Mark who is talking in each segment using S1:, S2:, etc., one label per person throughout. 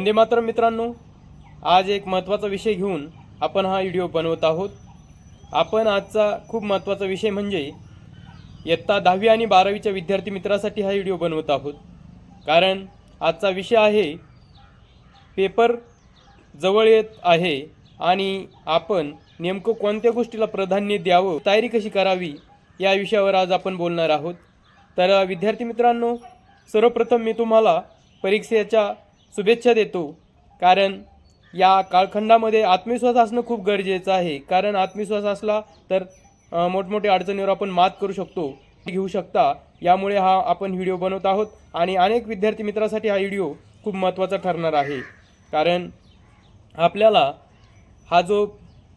S1: वंदे मातरम मित्रांनो, आज एक महत्त्वाचा विषय घेऊन आपण हा व्हिडिओ बनवत आहोत। आपण आजचा खूप महत्त्वाचा विषय म्हणजे इयत्ता 10वी आणि 12वीच्या विद्यार्थी मित्रांसाठी हा व्हिडिओ बनवत आहोत। कारण आजचा विषय आहे पेपर जवळ येत आहे आणि आपण नेमकं कोणत्या गोष्टीला प्राधान्य द्यावं, तयारी कशी करावी या विषयावर आज आपण बोलणार आहोत। तर विद्यार्थी मित्रांनो, सर्वप्रथम मी तुम्हाला परीक्षेच्या शुभेच्छा देतो। कारण या कालखंडामध्ये आत्मविश्वास असणं खूप गरजेचं आहे। कारण आत्मविश्वास असला तर मोठमोठ्या अडचणीवर आपण मात करू शकतो, घेऊ शकता। यामुळे हा आपण व्हिडिओ बनवत आहोत आणि अनेक विद्यार्थी मित्रांसाठी हा व्हिडिओ खूप महत्त्वाचा ठरणार आहे। कारण आपल्याला हा जो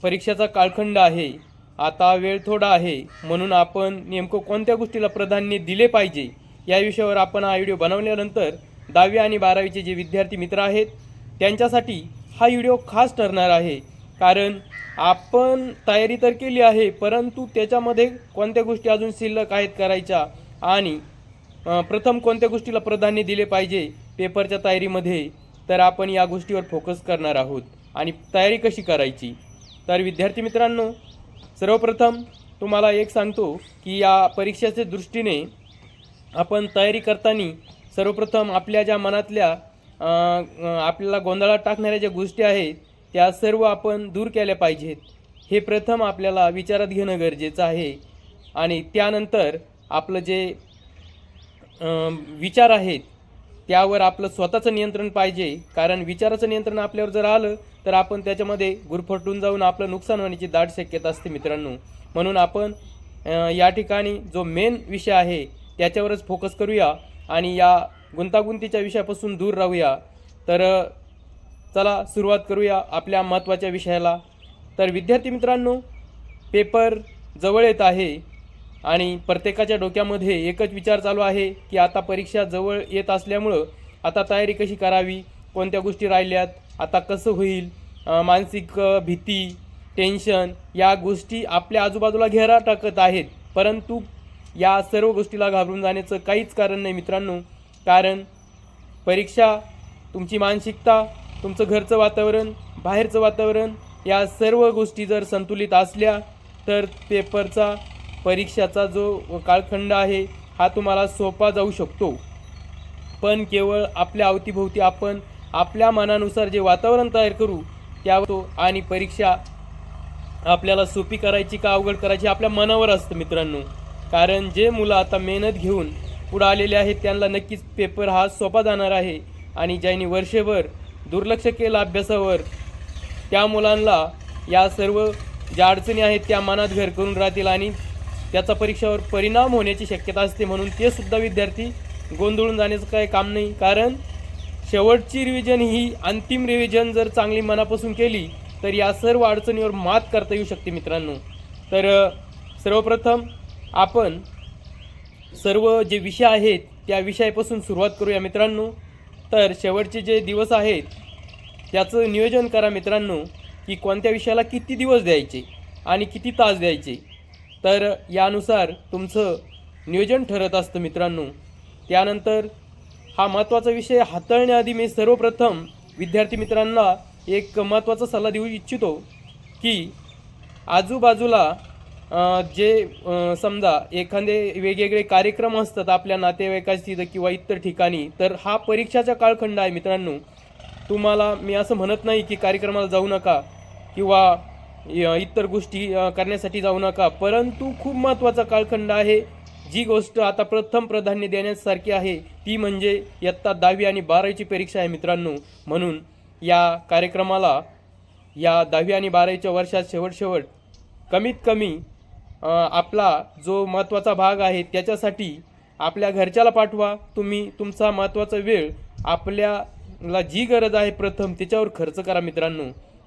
S1: परीक्षेचा कालखंड आहे, आता वेळ थोडा आहे, म्हणून आपण नेमकं कोणत्या गोष्टीला प्राधान्य दिले पाहिजे या विषयावर आपण हा व्हिडिओ बनवल्यानंतर 10वी आणि 12वीचे जे विद्यार्थी मित्र आहेत त्यांच्यासाठी हा व्हिडिओ खास ठरणार आहे। कारण आपण तयारी तर केली आहे, परंतु त्याच्यामध्ये कोणत्या गोष्टी अजून शिल्लक आहेत करायच्या आणि प्रथम कोणत्या गोष्टीला प्राधान्य दिले पाहिजे पेपरच्या तयारीमध्ये, तर आपण या गोष्टीवर फोकस करणार आहोत आणि तयारी कशी करायची। तर विद्यार्थी मित्रांनो, सर्वप्रथम तुम्हाला एक सांगतो की या परीक्षेच्या दृष्टीने आपण तयारी करताना सर्वप्रथम आपल्या ज्या मनातल्या आपल्याला गोंधळात टाकणाऱ्या ज्या गोष्टी आहेत त्या सर्व आपण दूर केल्या पाहिजेत। हे प्रथम आपल्याला विचारात घेणं गरजेचं आहे आणि त्यानंतर आपलं जे विचार आहेत त्यावर आपलं स्वतःचं नियंत्रण पाहिजे। कारण विचाराचं नियंत्रण आपल्यावर जर आलं तर आपण त्याच्यामध्ये गुरफटून जाऊन आपलं नुकसान होण्याची दाट शक्यता असते मित्रांनो। म्हणून आपण या ठिकाणी जो मेन विषय आहे त्याच्यावरच फोकस करूया आणि या गुंतागुंतीच्या विषयापासून दूर राहूया। तर चला सुरुवात करूया आपल्या महत्त्वाच्या विषयाला। तर विद्यार्थी मित्रांनो, पेपर जवळ येत आहे आणि प्रत्येकाच्या डोक्यामध्ये एकच विचार चालू आहे की आता परीक्षा जवळ येत असल्यामुळं आता तयारी कशी करावी, कोणत्या गोष्टी राहिल्यात, आता कसं होईल, मानसिक भीती, टेन्शन या गोष्टी आपल्या आजूबाजूला घेरा टाकत आहेत। परंतु या सर्व गोष्टीला घाबरून जाण्याचं काहीच कारण नाही मित्रांनो। कारण परीक्षा, तुमची मानसिकता, तुमचं घरचं वातावरण, बाहेरचं वातावरण या सर्व गोष्टी जर संतुलित असल्या तर पेपरचा परीक्षाचा जो कालखंड आहे हा तुम्हाला सोपा जाऊ शकतो। पण केवळ आपल्या अवतीभोवती आपण आपल्या मनानुसार जे वातावरण तयार करू त्यावर आणि परीक्षा आपल्याला सोपी करायची का अवघड करायची आपल्या मनावर असतं मित्रांनो। कारण जे मुलं आता मेहनत घेऊन पुढे आलेले आहेत त्यांना नक्कीच पेपर हा सोपा जाणार आहे आणि ज्यांनी वर्षभर दुर्लक्ष केलं अभ्यासावर त्या मुलांना या सर्व ज्या अडचणी आहेत त्या मनात घर करून राहतील आणि त्याचा परीक्षेवर परिणाम होण्याची शक्यता असते। म्हणून ते सुद्धा विद्यार्थी गोंधळून जाण्याचं काही काम नाही। कारण शेवटची रिव्हिजन ही अंतिम रिव्हिजन जर चांगली मनापासून केली तर या सर्व अडचणीवर मात करता येऊ शकते मित्रांनो। तर सर्वप्रथम आपण सर्व जे विषय आहेत त्या विषयापासून सुरुवात करूया मित्रांनो। तर शेवटचे जे दिवस आहेत त्याचं नियोजन करा मित्रांनो की कोणत्या विषयाला किती दिवस द्यायचे आणि किती तास द्यायचे, तर यानुसार तुमचं नियोजन ठरत असतं मित्रांनो। त्यानंतर हा महत्त्वाचा विषय हाताळण्याआधी मी सर्वप्रथम विद्यार्थी मित्रांना एक महत्त्वाचा सल्ला देऊ इच्छितो की आजूबाजूला जे समजा एखादे वेगवेगळे कार्यक्रम असतात आपल्या नातेवाईकाशी किंवा इतर ठिकाणी, तर हा परीक्षाचा कालखंड आहे मित्रांनो। तुम्हाला मी असं म्हणत नाही की कार्यक्रमाला जाऊ नका किंवा इतर गोष्टी करण्यासाठी जाऊ नका, परंतु खूप महत्त्वाचा कालखंड आहे। जी गोष्ट आता प्रथम प्राधान्य देण्यासारखी आहे ती म्हणजे इयत्ता 10वी आणि 12वीची परीक्षा आहे मित्रांनो। म्हणून या कार्यक्रमाला या 10वी आणि 12वीच्या वर्षात शेवट कमीत कमी आपला जो महत्त्वाचा भाग आहे त्याच्यासाठी आपल्या घरच्याला पाठवा। तुम्ही तुमचा महत्त्वाचा वेळ आपल्याला जी गरज आहे प्रथम त्याच्यावर खर्च करा मित्रांनो।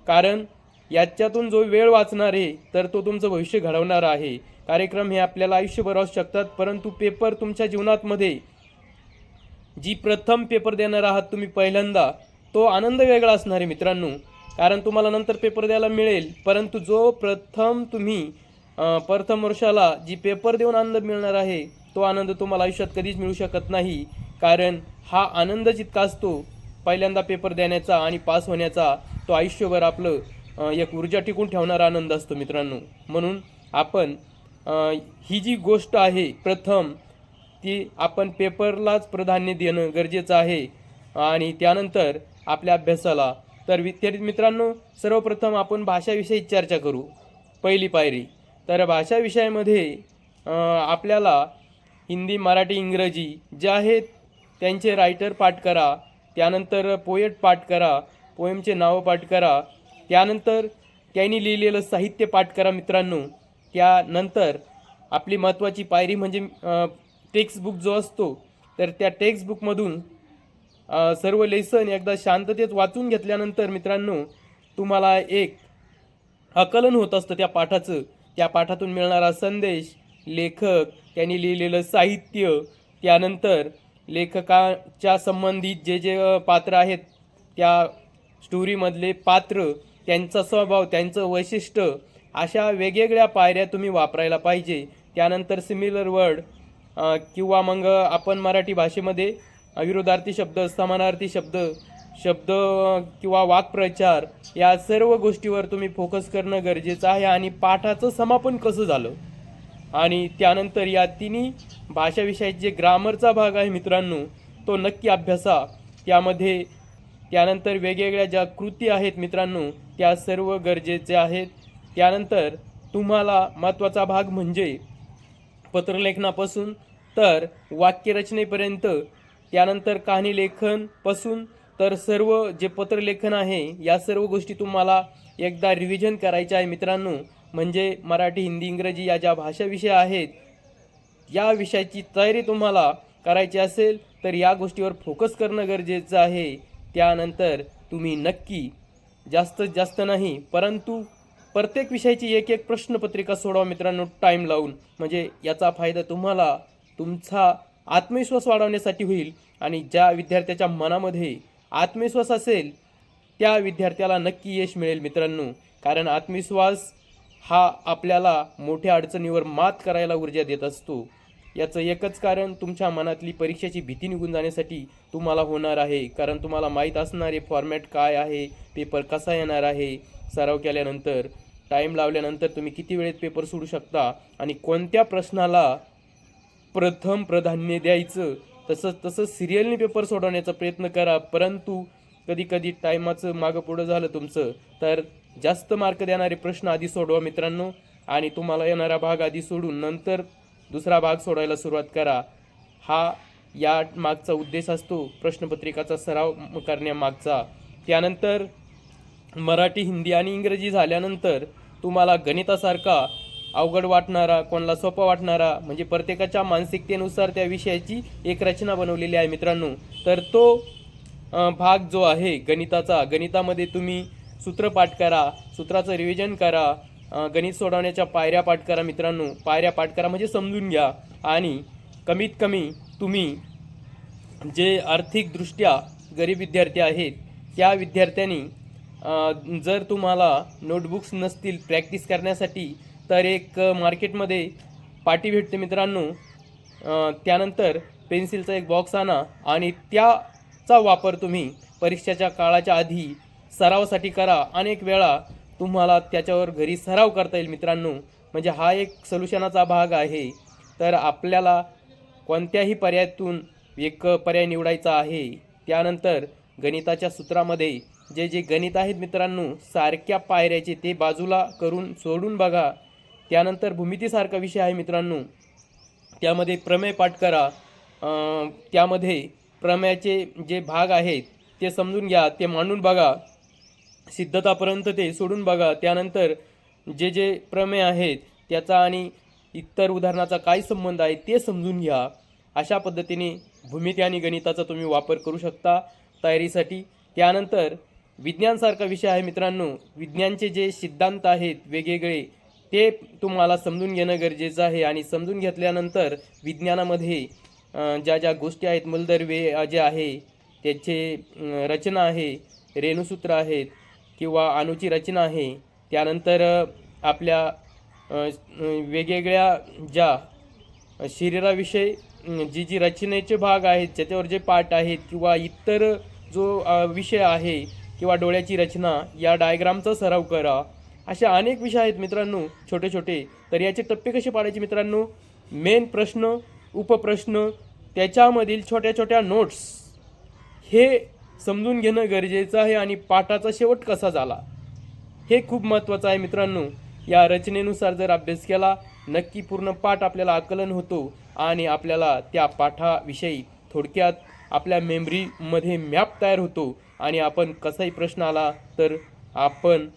S1: कारण याच्यातून जो वेळ वाचणार आहे तर तो तुमचं भविष्य घडवणार आहे। कार्यक्रम हे आपल्याला आयुष्यभर असू शकतात, परंतु पेपर तुमच्या जीवनामध्ये जी प्रथम पेपर देणार आहात तुम्ही पहिल्यांदा, तो आनंद वेगळा असणार आहे मित्रांनो। कारण तुम्हाला नंतर पेपर द्यायला मिळेल, परंतु जो प्रथम तुम्ही प्रथम वर्षाला जी पेपर देऊन आनंद मिळणार आहे तो आनंद तुम्हाला आयुष्यात कधीच मिळू शकत नाही। कारण हा आनंद जितका असतो पहिल्यांदा पेपर देण्याचा आणि पास होण्याचा तो आयुष्यभर आपलं एक ऊर्जा टिकून ठेवणारा आनंद असतो मित्रांनो. म्हणून आपण ही जी गोष्ट आहे प्रथम ती आपण पेपरलाच प्राधान्य देणं गरजेचं आहे आणि त्यानंतर आपल्या अभ्यासाला. तर विद्यार्थी मित्रांनो, सर्वप्रथम आपण भाषाविषयी चर्चा करू. पहिली पायरी तर भाषा विषयामध्ये आपल्याला हिंदी, मराठी, इंग्रजी जे आहेत त्यांचे रायटर पाठ करा, त्यानंतर पोएट पाठ करा, पोएमचे नावं पाठ करा, त्यानंतर त्यांनी लिहिलेलं साहित्य पाठ करा मित्रांनो. त्यानंतर आपली महत्त्वाची पायरी म्हणजे टेक्स्टबुक जो असतो, तर त्या टेक्स्टबुकमधून सर्व लेसन एकदा शांततेत वाचून घेतल्यानंतर मित्रांनो तुम्हाला एक आकलन होत असतं त्या पाठाचं. त्या पाठातून मिळणारा संदेश, लेखक, त्यांनी लिहिलेलं साहित्य, त्यानंतर लेखकाच्या संबंधित जे जे पात्र आहेत त्या स्टोरीमधले पात्र, त्यांचा स्वभाव, त्यांचं वैशिष्ट्य, अशा वेगवेगळ्या पायऱ्या तुम्ही वापरायला पाहिजे. त्यानंतर सिमिलर वर्ड किंवा मग आपण मराठी भाषेमध्ये विरोधार्थी शब्द, समानार्थी शब्द, शब्द किंवा वाक्प्रचार या सर्व गोष्टीवर तुम्ही फोकस करणं गरजेचं आहे. आणि पाठाचं समापन कसं झालं आणि त्यानंतर या तिन्ही भाषा विषयाचे जे ग्रामरचा भाग आहे मित्रांनो तो नक्की अभ्यासा. त्यामध्ये त्यानंतर वेगवेगळ्या ज्या कृती आहेत मित्रांनो त्या सर्व गरजेचे आहेत. त्यानंतर तुम्हाला महत्त्वाचा भाग म्हणजे पत्रलेखनापासून तर वाक्यरचनेपर्यंत, त्यानंतर कहाणी लेखनपासून तर सर्व जे पत्रलेखन आहे या सर्व गोष्टी तुम्हाला एकदा रिव्हिजन करायच्या आहे मित्रांनो. म्हणजे मराठी, हिंदी, इंग्रजी या ज्या भाषा विषय आहेत या विषयाची तयारी तुम्हाला करायची असेल तर या गोष्टीवर फोकस करणं गरजेचं आहे. त्यानंतर तुम्ही नक्की जास्तीत जास्त नाही परंतु प्रत्येक विषयाची एक एक प्रश्नपत्रिका सोडवा मित्रांनो टाईम लावून. म्हणजे याचा फायदा तुम्हाला तुमचा आत्मविश्वास वाढवण्यासाठी होईल. आणि ज्या विद्यार्थ्याच्या मनामध्ये आत्मविश्वास असेल त्या विद्यार्थ्याला नक्की यश मिळेल मित्रांनो. कारण आत्मविश्वास हा आपल्याला मोठ्या अडचणीवर मात करायला ऊर्जा देत असतो. याचं एकच कारण तुमच्या मनातली परीक्षेची भीती निघून जाण्यासाठी तुम्हाला होणार आहे. कारण तुम्हाला माहीत असणारे फॉर्मॅट काय आहे, पेपर कसा येणार आहे, सराव केल्यानंतर, टाईम लावल्यानंतर तुम्ही किती वेळेत पेपर सोडू शकता आणि कोणत्या प्रश्नाला प्रथम प्राधान्य द्यायचं, तसं सिरियलने पेपर सोडवण्याचा प्रयत्न करा. परंतु कधी टायमाचं मागं पुढं झालं तुमचं तर जास्त मार्क देणारे प्रश्न आधी सोडवा मित्रांनो. आणि तुम्हाला येणारा भाग आधी सोडून नंतर दुसरा भाग सोडायला सुरुवात करा. हा या मागचा उद्देश असतो प्रश्नपत्रिकाचा सराव करण्यामागचा. त्यानंतर मराठी, हिंदी आणि इंग्रजी झाल्यानंतर तुम्हाला गणितासारखा अवघड वाटणारा, कोणाला सोपा वाटणारा, म्हणजे प्रत्येकाच्या मानसिकतेनुसार त्या विषयाची एक रचना बनवलेली आहे मित्रांनो. तर तो भाग जो आहे गणिताचा, गणितामध्ये तुम्ही सूत्र पाठ करा, सूत्राचं रिव्हिजन करा, गणित सोडवण्याच्या पायऱ्या पाठ करा मित्रांनो. पायऱ्या पाठ करा म्हणजे समजून घ्या. आणि कमीत कमी तुम्ही जे आर्थिकदृष्ट्या गरीब विद्यार्थी आहेत त्या विद्यार्थ्यांनी जर तुम्हाला नोटबुक्स नसतील प्रॅक्टिस करण्यासाठी तर एक मार्केटमध्ये पाटी भेटते मित्रांनो. त्यानंतर पेन्सिलचा एक बॉक्स आणा आणि त्याचा वापर तुम्ही परीक्षेच्या काळाच्या आधी सरावासाठी करा. अनेक वेळा तुम्हाला त्याच्यावर घरी सराव करता येईल मित्रांनो. म्हणजे हा एक सोल्युशनाचा भाग आहे. तर आपल्याला कोणत्याही पर्यायातून एक पर्याय निवडायचा आहे. त्यानंतर गणिताच्या सूत्रामध्ये जे जे गणित आहेत मित्रांनो सारख्या पायऱ्याचे ते बाजूला करून सोडून बघा. त्यानंतर भूमितीसारखा विषय आहे मित्रांनो, त्यामध्ये प्रमेय पाठ करा. त्यामध्ये प्रमेयाचे जे भाग आहेत ते समजून घ्या, ते मांडून बघा, सिद्धतापर्यंत ते सोडून बघा. त्यानंतर जे जे प्रमेय आहेत त्याचा आणि इतर उदाहरणाचा काय संबंध आहे ते समजून घ्या. अशा पद्धतीने भूमिती आणि गणिताचा तुम्ही वापर करू शकता तयारीसाठी. त्यानंतर विज्ञानसारखा विषय आहे मित्रांनो, विज्ञानचे जे सिद्धांत आहेत वेगवेगळे ते तुम्हाला समजून घेणं गरजेचं आहे. आणि समजून घेतल्यानंतर विज्ञानामध्ये ज्या ज्या गोष्टी आहेत, मूलद्रव्ये जे आहे त्याचे रचना आहे, रेणुसूत्र आहेत किंवा अणूची रचना आहे. त्यानंतर आपल्या वेगवेगळ्या ज्या शरीराविषयी जी रचनेचे भाग आहेत ज्याच्यावर जे पाठ आहेत किंवा इतर जो विषय आहे किंवा डोळ्याची रचना या डायग्रामचा सराव करा. असे अनेक विषय आहेत मित्रांनो छोटे छोटे. तर याचे टप्पे कसे पाडायचे मित्रांनो, मेन प्रश्न, उपप्रश्न, त्याच्यामधील छोट्या छोट्या नोट्स हे समजून घेणं गरजेचं आहे. आणि पाठाचा शेवट कसा झाला हे खूप महत्त्वाचं आहे मित्रांनो. या रचनेनुसार जर अभ्यास केला नक्की पूर्ण पाठ आपल्याला आकलन होतो आणि आपल्याला त्या पाठाविषयी थोडक्यात आपल्या मेमरीमध्ये मॅप तयार होतो. आणि आपण कसाही प्रश्न आला तर आपण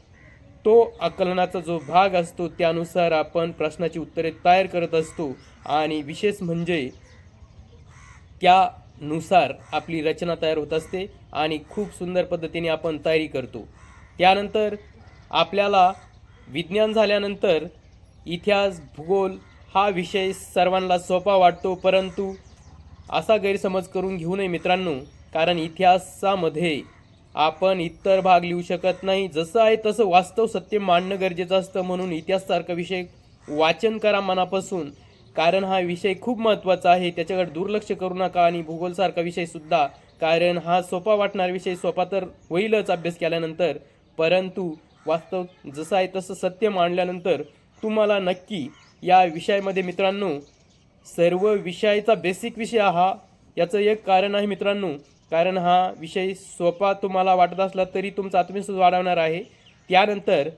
S1: तो आकलनाचा जो भाग असतो त्यानुसार आपण प्रश्नाची उत्तरे तयार करत असतो. आणि विशेष म्हणजे त्यानुसार आपली रचना तयार होत असते आणि खूप सुंदर पद्धतीने आपण तयारी करतो. त्यानंतर आपल्याला विज्ञान झाल्यानंतर इतिहास, भूगोल हा विषय सर्वांना सोपा वाटतो, परंतु असा गैरसमज करून घेऊ नये मित्रांनो. कारण इतिहासामध्ये आपण इतर भाग लिहू शकत नाही, जसं आहे तसं वास्तव सत्य मांडणं गरजेचं असतं. म्हणून इतिहासासारखा विषय वाचन करा मनापासून, कारण हा विषय खूप महत्त्वाचा आहे, त्याच्याकडे दुर्लक्ष करू नका. आणि भूगोलसारखा विषयसुद्धा, कारण हा सोपा वाटणारा विषय सोपा तर होईलच अभ्यास केल्यानंतर, परंतु वास्तव जसं आहे तसं सत्य मांडल्यानंतर तुम्हाला नक्की या विषयामध्ये मित्रांनो सर्व विषयाचा बेसिक विषय हा. याचं एक कारण आहे मित्रांनो, कारण हा विषय सोपा तुम्हाला वाटत असला तरी तुमचा आत्मविश्वास वाढवणार आहे. त्यानंतर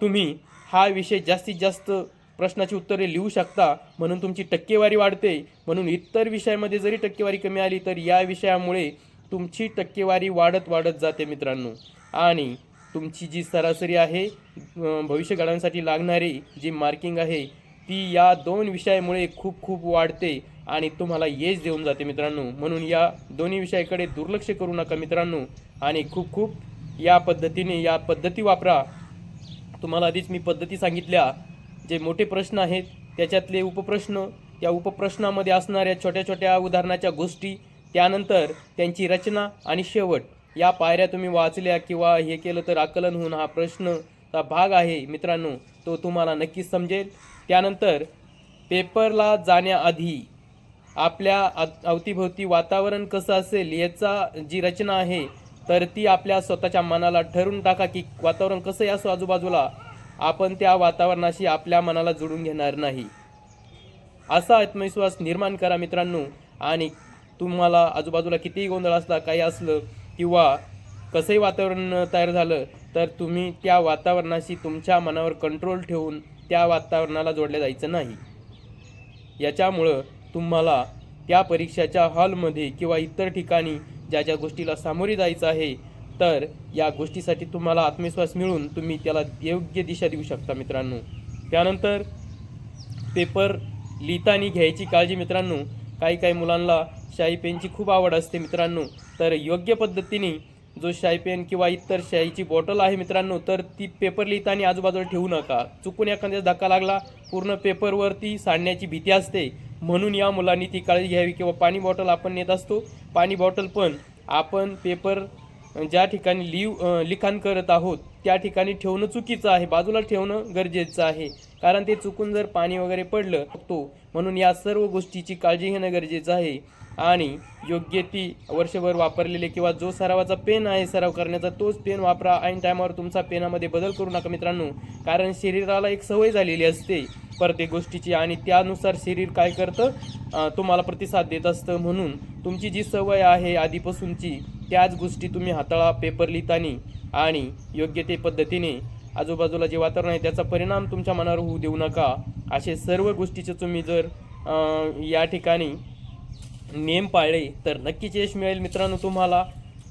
S1: तुम्ही हा विषय जास्तीत जास्त प्रश्नाची उत्तरे लिहू शकता, म्हणून तुमची टक्केवारी वाढते. म्हणून इतर विषयामध्ये जरी टक्केवारी कमी आली तर या विषयामुळे तुमची टक्केवारी वाढत वाढत जाते मित्रांनो. आणि तुमची जी सरासरी आहे भविष्य घडवण्यासाठी लागणारी जी मार्किंग आहे ती या दोन विषयामुळे खूप खूप वाढते आणि तुम्हाला यश देऊन जाते मित्रांनो. म्हणून या दोन्ही विषयाकडे दुर्लक्ष करू नका मित्रांनो. आणि खूप खूप या पद्धती वापरा. तुम्हाला आधीच मी पद्धती सांगितल्या. जे मोठे प्रश्न आहेत त्याच्यातले उपप्रश्न, त्या उपप्रश्नामध्ये असणाऱ्या छोट्या छोट्या उदाहरणाच्या गोष्टी, त्यानंतर त्यांची रचना आणि शेवट या पायऱ्या तुम्ही वाचल्या किंवा हे केलं तर आकलन होऊन हा प्रश्नचा भाग आहे मित्रांनो तो तुम्हाला नक्कीच समजेल. त्यानंतर पेपरला जाण्याआधी आपल्या अवतीभोवती वातावरण कसं असेल याचा जी रचना आहे तर ती आपल्या स्वतःच्या मनाला ठरवून टाका की वातावरण कसंही असो आजूबाजूला, आपण त्या वातावरणाशी आपल्या मनाला जोडून घेणार नाही, असा आत्मविश्वास निर्माण करा मित्रांनो. आणि तुम्हाला आजूबाजूला कितीही गोंधळ असला, काही असलं किंवा कसंही वातावरण तयार झालं तर तुम्ही त्या वातावरणाशी तुमच्या मनावर कंट्रोल ठेवून त्या वातावरणाला जोडले जायचं नाही. याच्यामुळं तुम्हाला त्या परीक्षेच्या हॉलमध्ये किंवा इतर ठिकाणी ज्या ज्या गोष्टीला सामोरे जायचं आहे तर या गोष्टीसाठी तुम्हाला आत्मविश्वास मिळून तुम्ही त्याला योग्य दिशा देऊ शकता मित्रांनो. त्यानंतर पेपर लिहिताना घ्यायची काळजी मित्रांनो. काही काही मुलांना शाई पेनची खूप आवड असते मित्रांनो, तर योग्य पद्धतीने जो शाई पेन किंवा इतर शाईची बॉटल आहे मित्रांनो तर ती पेपर लिहिताना आजूबाजूला ठेवू नका. चुकून एखाद्या धक्का लागला पूर्ण पेपरवरती सांडण्याची भीती असते, म्हणून या मुलांनी ती काळजी घ्यावी. किंवा पाणी बॉटल आपण नेत असतो, पाणी बॉटल पण आपण पेपर ज्या ठिकाणी लिखाण करत आहोत त्या ठिकाणी ठेवणं चुकीचं आहे, बाजूला ठेवणं गरजेचं आहे, कारण ते चुकून जर पाणी वगैरे पडलं तो. म्हणून या सर्व गोष्टीची काळजी घेणं गरजेचं आहे. आणि योग्य ती वर्षभर वापरलेले किंवा जो सरावाचा पेन आहे सराव करण्याचा तोच पेन वापरा. ऐन टायमावर तुमचा पेनामध्ये बदल करू नका मित्रांनो, कारण शरीराला एक सवय झालेली असते प्रत्येक गोष्टीची आणि त्यानुसार शरीर काय करतं तुम्हाला प्रतिसाद देत असतं. म्हणून तुमची जी सवय आहे आधीपासूनची त्याच गोष्टी तुम्ही हाताळा पेपर लिहिताना. आणि योग्य ते पद्धतीने आजूबाजूला जे वातावरण आहे त्याचा परिणाम तुमच्या मनावर होऊ देऊ नका. असे सर्व गोष्टीचे तुम्ही जर या ठिकाणी नियम पाळले तर नक्कीच यश मिळेल मित्रांनो तुम्हाला.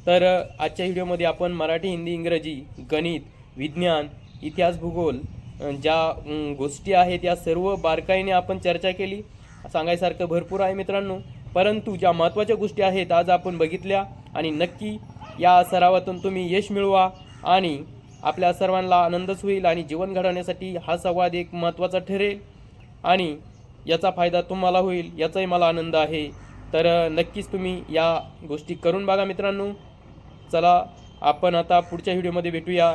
S1: तर आजच्या व्हिडिओमध्ये आपण मराठी, हिंदी, इंग्रजी, गणित, विज्ञान, इतिहास, भूगोल ज्या गोष्टी आहेत या सर्व बारकाईने आपण चर्चा केली. सांगायसारखं भरपूर आहे मित्रांनो, परंतु ज्या महत्त्वाच्या गोष्टी आहेत आज आपण बघितल्या. आणि नक्की या सरावातून तुम्ही यश मिळवा आणि आपल्या सर्वांना आनंदच होईल. आणि जीवन घडवण्यासाठी हा संवाद एक महत्त्वाचा ठरेल आणि याचा फायदा तुम्हाला होईल याचाही मला आनंद आहे. तर नक्कीच तुम्ही या गोष्टी करून बघा मित्रांनो. चला आपण आता पुढच्या व्हिडिओमध्ये भेटूया.